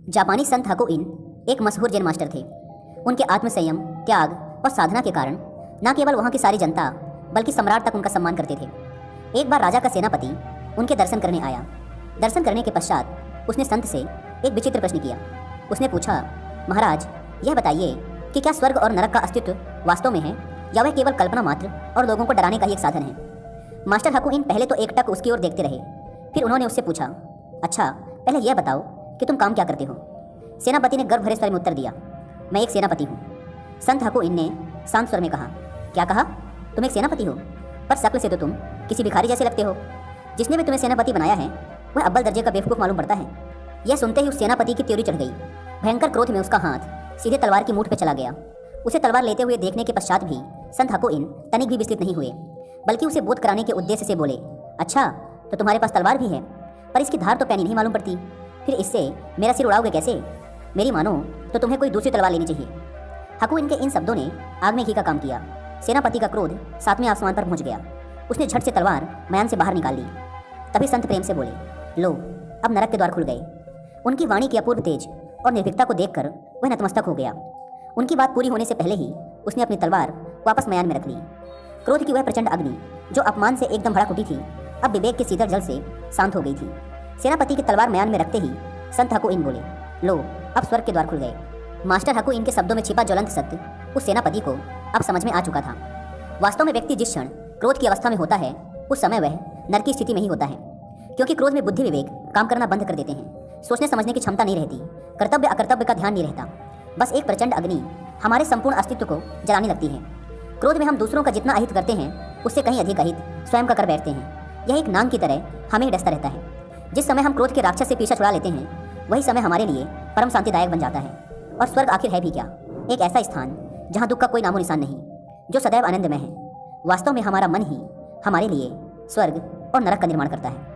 जापानी संत हाकुइन एक मशहूर जैन मास्टर थे। उनके आत्मसंयम, त्याग और साधना के कारण न केवल वहाँ की सारी जनता बल्कि सम्राट तक उनका सम्मान करते थे। एक बार राजा का सेनापति उनके दर्शन करने आया। दर्शन करने के पश्चात उसने संत से एक विचित्र प्रश्न किया। उसने पूछा, महाराज, यह बताइए कि क्या स्वर्ग और नरक का अस्तित्व वास्तव में है या वह केवल कल्पना मात्र और लोगों को डराने का ही एक साधन है। मास्टर हाकुइन पहले तो एकटक उसकी ओर देखते रहे। फिर उन्होंने उससे पूछा, अच्छा, पहले यह बताओ कि तुम काम क्या करते हो। सेनापति ने गर्व भरे स्वर में उत्तर दिया, मैं एक सेनापति हूँ। संत हाकुइन ने शांत स्वर में कहा, क्या कहा? तुम एक सेनापति हो? पर शक्ल से तो तुम किसी भिखारी जैसे लगते हो। जिसने भी तुम्हें सेनापति बनाया है वह अव्वल दर्जे का बेवकूफ़ मालूम पड़ता है। यह सुनते ही उस सेनापति की त्योरी चढ़ गई। भयंकर क्रोध में उसका हाथ सीधे तलवार की मूठ पर चला गया। उसे तलवार लेते हुए देखने के पश्चात भी संत हाकुइन तनिक भी विचलित नहीं हुए, बल्कि उसे बोध कराने के उद्देश्य से बोले, अच्छा, तो तुम्हारे पास तलवार भी है, पर इसकी धार तो पैनी नहीं मालूम पड़ती। फिर इससे मेरा सिर उड़ाओगे कैसे? मेरी मानो तो तुम्हें कोई दूसरी तलवार लेनी चाहिए। हाकुइन के इन शब्दों ने आग में घी का काम किया। सेनापति का क्रोध सातवें आसमान पर पहुंच गया। उसने झट से तलवार मयान से बाहर निकाल ली। तभी संत प्रेम से बोले, लो, अब नरक के द्वार खुल गए। उनकी वाणी की अपूर्व तेज और निर्भीकता को देखकर वह नतमस्तक हो गया। उनकी बात पूरी होने से पहले ही उसने अपनी तलवार वापस मयान में रख ली। क्रोध की वह प्रचंड अग्नि जो अपमान से एकदम भड़क उठी थी, अब विवेक के शीतल जल से शांत हो गई थी। सेनापति की तलवार मयान में रखते ही संत हाकुइन बोले, लो, अब स्वर्ग के द्वार खुल गए। मास्टर हाकुइन के शब्दों में छिपा ज्वलंत सत्य उस सेनापति को अब समझ में आ चुका था। वास्तव में व्यक्ति जिस क्षण क्रोध की अवस्था में होता है उस समय वह नर की स्थिति में ही होता है, क्योंकि क्रोध में बुद्धि विवेक काम करना बंद कर देते हैं। सोचने समझने की क्षमता नहीं रहती, कर्तव्य अकर्तव्य का ध्यान नहीं रहता। बस एक प्रचंड अग्नि हमारे संपूर्ण अस्तित्व को जलाने लगती है। क्रोध में हम दूसरों का जितना अहित करते हैं उससे कहीं अधिक अहित स्वयं का कर बैठते हैं। यह एक नाग की तरह हमें डसता रहता है। जिस समय हम क्रोध के राक्षस से पीछा छुड़ा लेते हैं वही समय हमारे लिए परम शांतिदायक बन जाता है। और स्वर्ग आखिर है भी क्या? एक ऐसा स्थान जहाँ दुख का कोई नामो निशान नहीं, जो सदैव आनंदमय है। वास्तव में हमारा मन ही हमारे लिए स्वर्ग और नरक का निर्माण करता है।